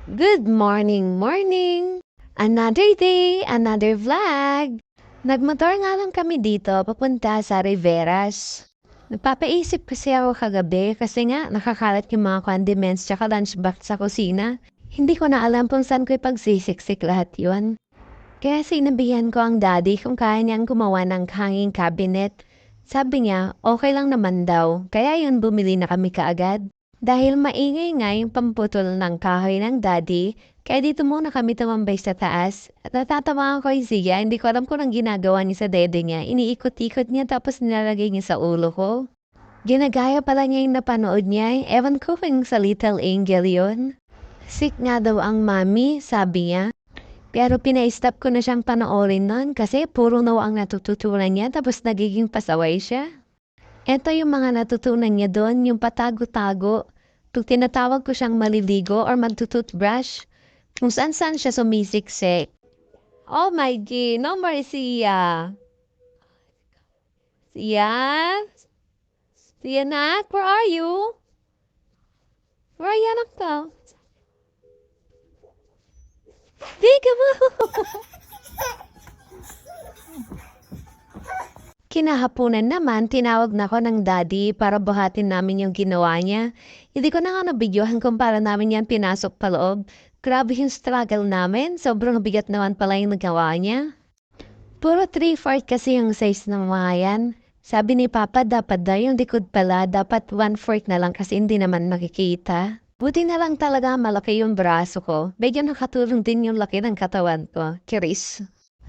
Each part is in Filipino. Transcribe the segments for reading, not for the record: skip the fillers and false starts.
Good morning, morning! Another day, another vlog! Nagmotor nga lang kami dito papunta sa Riveras. Napapaisip kasi ako kagabi kasi nga nakakalat yung mga condiments tsaka lunchbox sa kusina. Hindi ko na alam kung saan ko ipagsisiksik lahat yun. Kaya sinabihan ko ang daddy kung kaya niyang gumawa ng hanging cabinet. Sabi niya, okay lang naman daw, kaya yun bumili na kami kaagad. Dahil maingay nga yung pamputol ng kahoy ng daddy, kaya dito muna kami tumambay sa taas. At natatawa ko kay Zia, hindi ko alam kung ang ginagawa niya sa dede niya. Iniikot-ikot niya tapos nilalagay niya sa ulo ko. Ginagaya pala niya yung napanood niya. Ewan ko kung sa Little Angel yun. Sick nga daw ang mami, sabi niya. Pero pina-stop ko na siyang panoorin nun kasi puro no ang natututunan niya tapos nagiging pasaway siya. Eto yung mga natutunan niya doon, yung patago-tago. Pag tinatawag ko siyang maliligo or magtututbrush, kung saan-saan siya sumisiksik. Oh my G, no more Sia. Sia? Sia nak, where are you? Where are you anak ko? Peekaboo! Kinahaponan naman, tinawag na ko ng daddy para buhatin namin yung ginawa niya. Hindi ko na nga nabidyohan kung para namin yan pinasok pa loob. Grabe yung struggle namin, sobrang bigat naman pala yung nagawa niya. Puro 3/4 kasi yung size ng mga yan. Sabi ni Papa dapat daw yung likod pala, dapat 1/4 na lang kasi hindi naman makikita. Buti na lang talaga malaki yung braso ko. Medyo nakatulong din yung laki ng katawan ko. Kiris.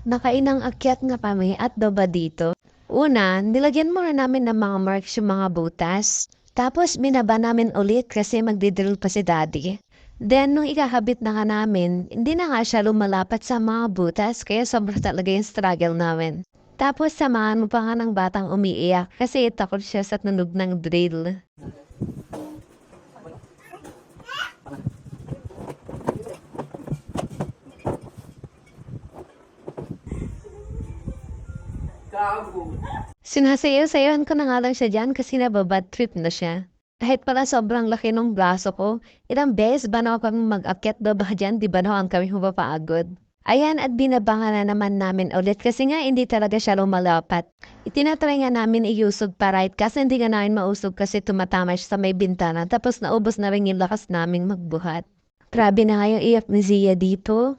Nakainang akyat na kami at doba dito. Una, nilagyan muna namin ng mga marks yung mga butas. Tapos binaba namin ulit kasi magdidrill pa si daddy. Then, nung ikakabit na nga namin, hindi na nga siya lumalapat sa mga butas kaya sobrang talaga yung struggle namin. Tapos samahan mo pa nga ng batang umiiyak kasi takot siya sa tunog ng drill. Sinasayaw-sayawan ko na nga lang siya dyan kasi nababad trip na siya. Kahit pala sobrang laki ng braso ko, ilang beses ba na kami mag-akyat ba dyan, di ba na kami mapapagod? Ayan at binabangan na naman namin ulit kasi nga hindi talaga siya lumalapat. Itinatry nga namin iusog pa right kasi hindi nga namin mausog kasi tumatama siya sa may bintana tapos naubos na rin yung lakas naming magbuhat. Grabe na nga yung iyak ni Zia dito.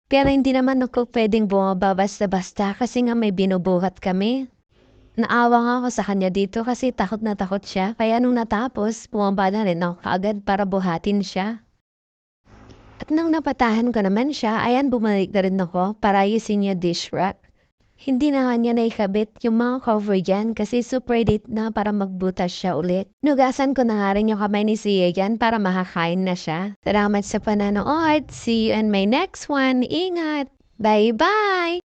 Pero hindi naman ako pwedeng bumaba basta-basta kasi nga may binubuhat kami. Naawa nga ako sa kanya dito kasi takot na takot siya. Kaya nung natapos, bumaba na rin ako kaagad para buhatin siya. At nung napatahan ko naman siya, ayan bumalik na rin ako para ayusin niya dish rack. Hindi na nga niya naikabit yung mga cover dyan kasi super late na para magbutas siya ulit. Nugasan ko na nga rin yung kamay ni Sia dyan para makakain na siya. Salamat sa pananood. See you in my next one. Ingat! Bye-bye!